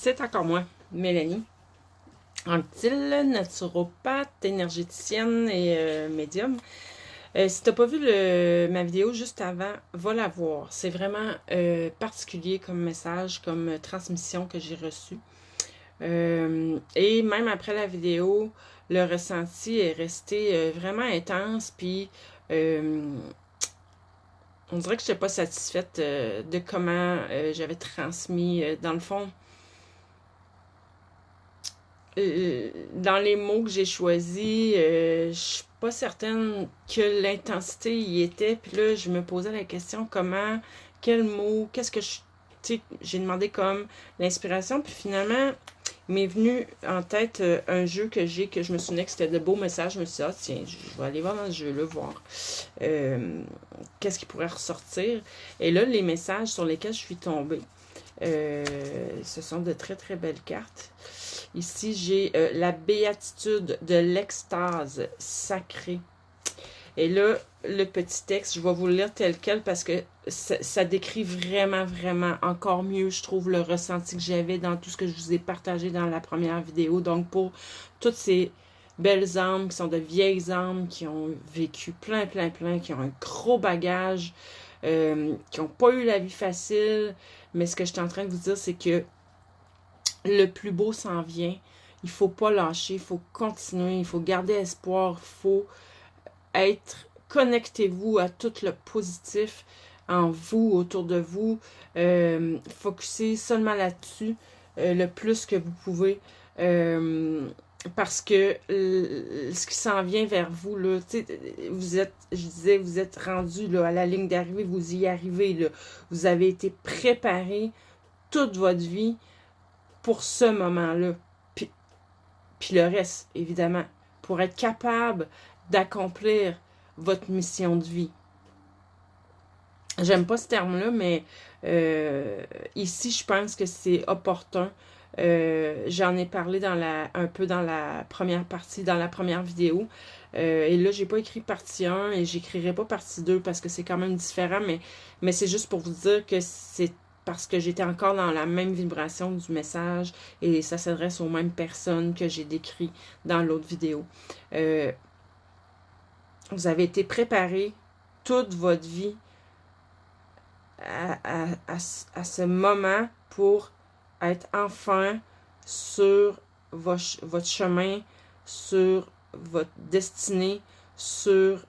C'est encore moi, Mélanie, Anctil, naturopathe, énergéticienne et médium. Si t'as pas vu ma vidéo juste avant, va la voir. C'est vraiment particulier comme message, comme transmission que j'ai reçue. Et même après la vidéo, le ressenti est resté vraiment intense, puis on dirait que je n'étais pas satisfaite de comment j'avais transmis. Dans le fond, dans les mots que j'ai choisis, je suis pas certaine que l'intensité y était. Puis là, je me posais la question comment, quel mot, qu'est-ce que je. Tu sais, j'ai demandé comme l'inspiration, puis finalement, il m'est venu en tête un jeu que je me souvenais que c'était de beaux messages. Je me suis dit, ah tiens, je vais aller voir dans ce jeu-là, voir qu'est-ce qui pourrait ressortir. Et là, les messages sur lesquels je suis tombée, ce sont de très très belles cartes. Ici, j'ai la béatitude de l'extase sacrée. Et là, le petit texte, je vais vous le lire tel quel parce que ça décrit vraiment, vraiment encore mieux, je trouve, le ressenti que j'avais dans tout ce que je vous ai partagé dans la première vidéo. Donc, pour toutes ces belles âmes qui sont de vieilles âmes, qui ont vécu plein, qui ont un gros bagage, qui n'ont pas eu la vie facile. Mais ce que je suis en train de vous dire, c'est que le plus beau s'en vient. Il ne faut pas lâcher, il faut continuer, il faut garder espoir, il faut être, connectez-vous à tout le positif en vous, autour de vous. Focussez seulement là-dessus le plus que vous pouvez. Parce que ce qui s'en vient vers vous, là, vous êtes, je disais, vous êtes rendu là, à la ligne d'arrivée, vous y arrivez. Là. Vous avez été préparé toute votre vie pour ce moment-là. Puis le reste, évidemment, pour être capable d'accomplir votre mission de vie. J'aime pas ce terme-là, mais ici, je pense que c'est opportun. J'en ai parlé un peu dans la première partie, dans la première vidéo. Et là, j'ai pas écrit partie 1 et j'écrirai pas partie 2 parce que c'est quand même différent, mais c'est juste pour vous dire que c'est parce que j'étais encore dans la même vibration du message et ça s'adresse aux mêmes personnes que j'ai décrit dans l'autre vidéo. Vous avez été préparé toute votre vie à ce moment pour être enfin sur votre chemin, sur votre destinée, sur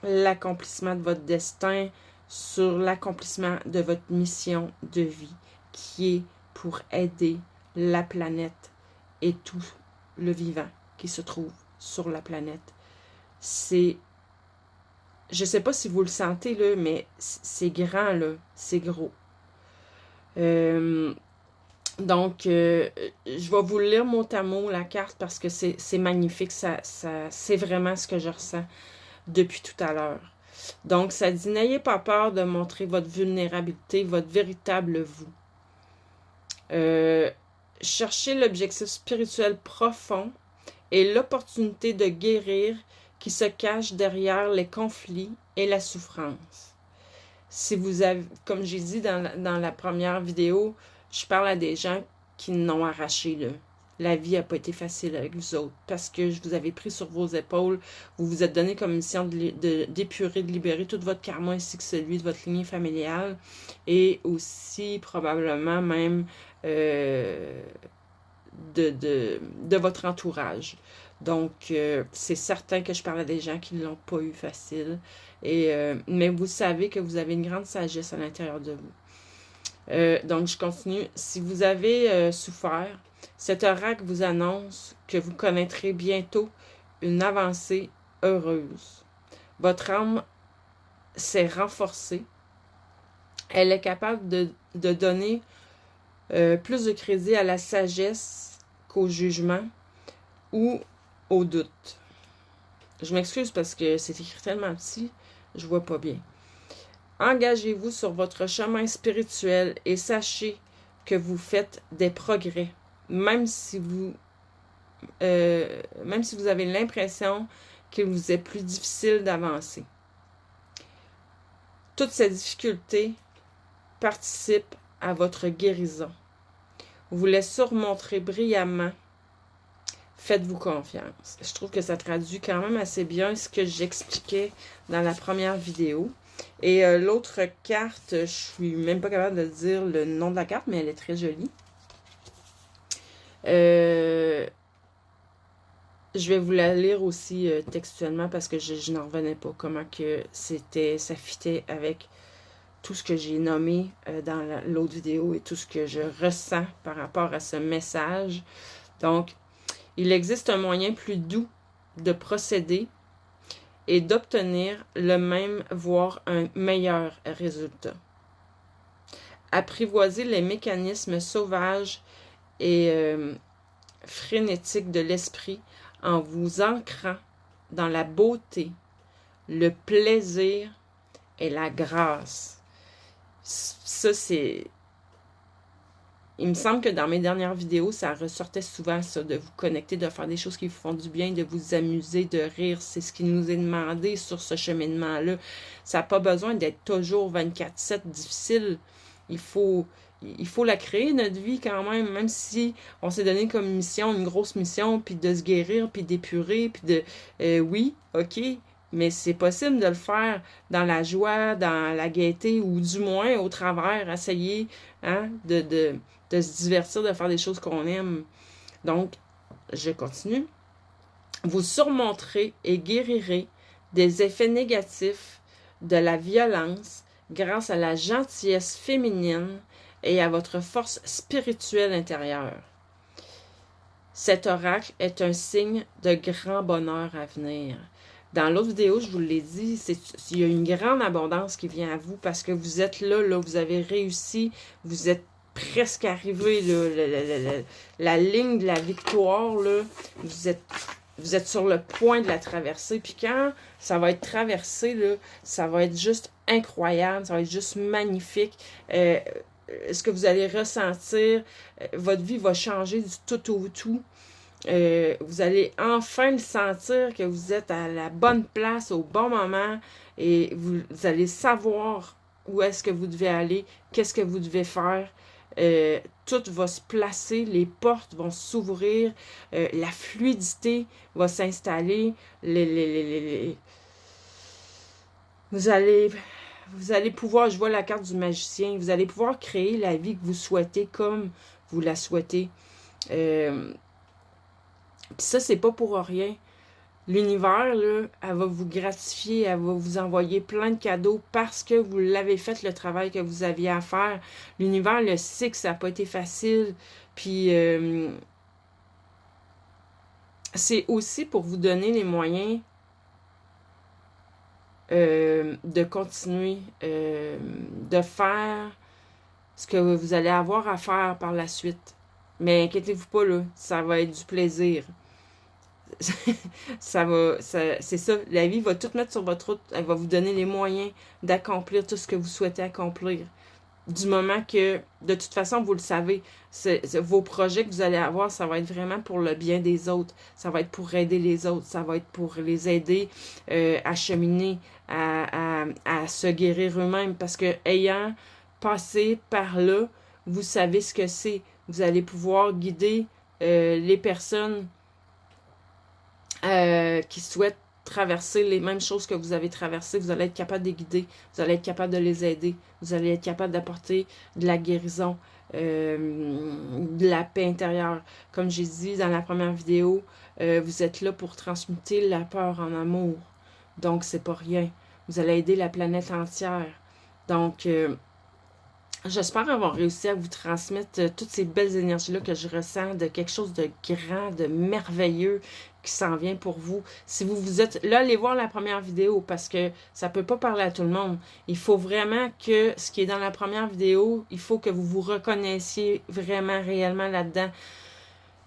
l'accomplissement de votre destin, sur l'accomplissement de votre mission de vie, qui est pour aider la planète et tout le vivant qui se trouve sur la planète. C'est, je sais pas si vous le sentez, là, mais c'est grand, là, c'est gros. Donc, je vais vous lire mot à mot la carte parce que c'est magnifique, c'est vraiment ce que je ressens depuis tout à l'heure. Donc, ça dit, n'ayez pas peur de montrer votre vulnérabilité, votre véritable vous. Cherchez l'objectif spirituel profond et l'opportunité de guérir qui se cache derrière les conflits et la souffrance. Si vous avez, comme j'ai dit dans la première vidéo, je parle à des gens qui n'ont arraché, là. La vie n'a pas été facile avec vous autres parce que je vous avais pris sur vos épaules. Vous vous êtes donné comme mission d'épurer, de libérer tout votre karma ainsi que celui de votre lignée familiale et aussi probablement même de votre entourage. Donc, c'est certain que je parle à des gens qui ne l'ont pas eu facile. Mais vous savez que vous avez une grande sagesse à l'intérieur de vous. Donc, je continue. Si vous avez souffert, cet oracle vous annonce que vous connaîtrez bientôt une avancée heureuse. Votre âme s'est renforcée. Elle est capable de donner plus de crédit à la sagesse qu'au jugement ou au doute. Je m'excuse parce que c'est écrit tellement petit, je vois pas bien. Engagez-vous sur votre chemin spirituel et sachez que vous faites des progrès, même si vous avez l'impression qu'il vous est plus difficile d'avancer. Toutes ces difficultés participent à votre guérison. vous les surmonterez brillamment. Faites-vous confiance. Je trouve que ça traduit quand même assez bien ce que j'expliquais dans la première vidéo. Et l'autre carte, je suis même pas capable de dire le nom de la carte, mais elle est très jolie. Je vais vous la lire aussi textuellement parce que je n'en revenais pas. Comment que ça fitait avec tout ce que j'ai nommé dans l'autre vidéo et tout ce que je ressens par rapport à ce message. Donc, il existe un moyen plus doux de procéder et d'obtenir le même, voire un meilleur résultat. Apprivoiser les mécanismes sauvages et frénétiques de l'esprit en vous ancrant dans la beauté, le plaisir et la grâce. Ça, c'est... Il me semble que dans mes dernières vidéos, ça ressortait souvent, ça, de vous connecter, de faire des choses qui vous font du bien, de vous amuser, de rire. C'est ce qui nous est demandé sur ce cheminement-là. Ça n'a pas besoin d'être toujours 24/7 difficile. Il faut la créer, notre vie, quand même si on s'est donné comme mission, une grosse mission, puis de se guérir, puis d'épurer, puis de... oui, ok, mais c'est possible de le faire dans la joie, dans la gaieté, ou du moins au travers, essayer de se divertir, de faire des choses qu'on aime. Donc, je continue. Vous surmonterez et guérirez des effets négatifs de la violence grâce à la gentillesse féminine et à votre force spirituelle intérieure. Cet oracle est un signe de grand bonheur à venir. Dans l'autre vidéo, je vous l'ai dit, il y a une grande abondance qui vient à vous parce que vous êtes là, vous avez réussi, vous êtes presque arrivé, là, la ligne de la victoire, là, vous êtes sur le point de la traverser. Puis quand ça va être traversé, là, ça va être juste incroyable, ça va être juste magnifique. Ce que vous allez ressentir, votre vie va changer du tout au tout. Vous allez enfin le sentir que vous êtes à la bonne place au bon moment et vous allez savoir où est-ce que vous devez aller, qu'est-ce que vous devez faire. Tout va se placer, les portes vont s'ouvrir, la fluidité va s'installer, vous allez pouvoir, je vois la carte du magicien, vous allez pouvoir créer la vie que vous souhaitez comme vous la souhaitez. Puis ça, c'est pas pour rien. L'univers, là, elle va vous gratifier, elle va vous envoyer plein de cadeaux parce que vous l'avez fait le travail que vous aviez à faire. L'univers le sait que ça n'a pas été facile. Puis c'est aussi pour vous donner les moyens de continuer, de faire ce que vous allez avoir à faire par la suite. Mais inquiétez-vous pas, là, ça va être du plaisir. C'est ça, la vie va tout mettre sur votre route, elle va vous donner les moyens d'accomplir tout ce que vous souhaitez accomplir. Du moment que, de toute façon, vous le savez, vos projets que vous allez avoir, ça va être vraiment pour le bien des autres, ça va être pour aider les autres, ça va être pour les aider à cheminer, à se guérir eux-mêmes, parce que ayant passé par là, vous savez ce que c'est. Vous allez pouvoir guider les personnes qui souhaitent traverser les mêmes choses que vous avez traversées. Vous allez être capable de les guider, vous allez être capable de les aider, vous allez être capable d'apporter de la guérison, de la paix intérieure. Comme j'ai dit dans la première vidéo, vous êtes là pour transmuter la peur en amour. Donc, c'est pas rien. Vous allez aider la planète entière. Donc, j'espère avoir réussi à vous transmettre toutes ces belles énergies-là que je ressens, de quelque chose de grand, de merveilleux qui s'en vient pour vous. Si vous êtes là, allez voir la première vidéo parce que ça ne peut pas parler à tout le monde. Il faut vraiment que ce qui est dans la première vidéo, il faut que vous vous reconnaissiez vraiment, réellement là-dedans.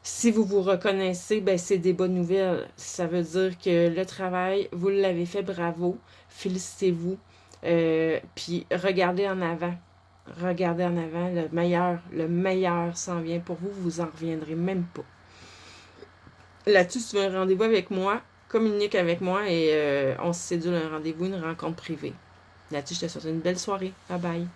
Si vous vous reconnaissez, ben c'est des bonnes nouvelles. Ça veut dire que le travail, vous l'avez fait, bravo. Félicitez-vous. Puis regardez en avant. Regardez en avant, le meilleur s'en vient pour vous, vous en reviendrez même pas. Là-dessus, si tu veux un rendez-vous avec moi, communique avec moi et on se cédule un rendez-vous, une rencontre privée. Là-dessus, je te souhaite une belle soirée. Bye bye.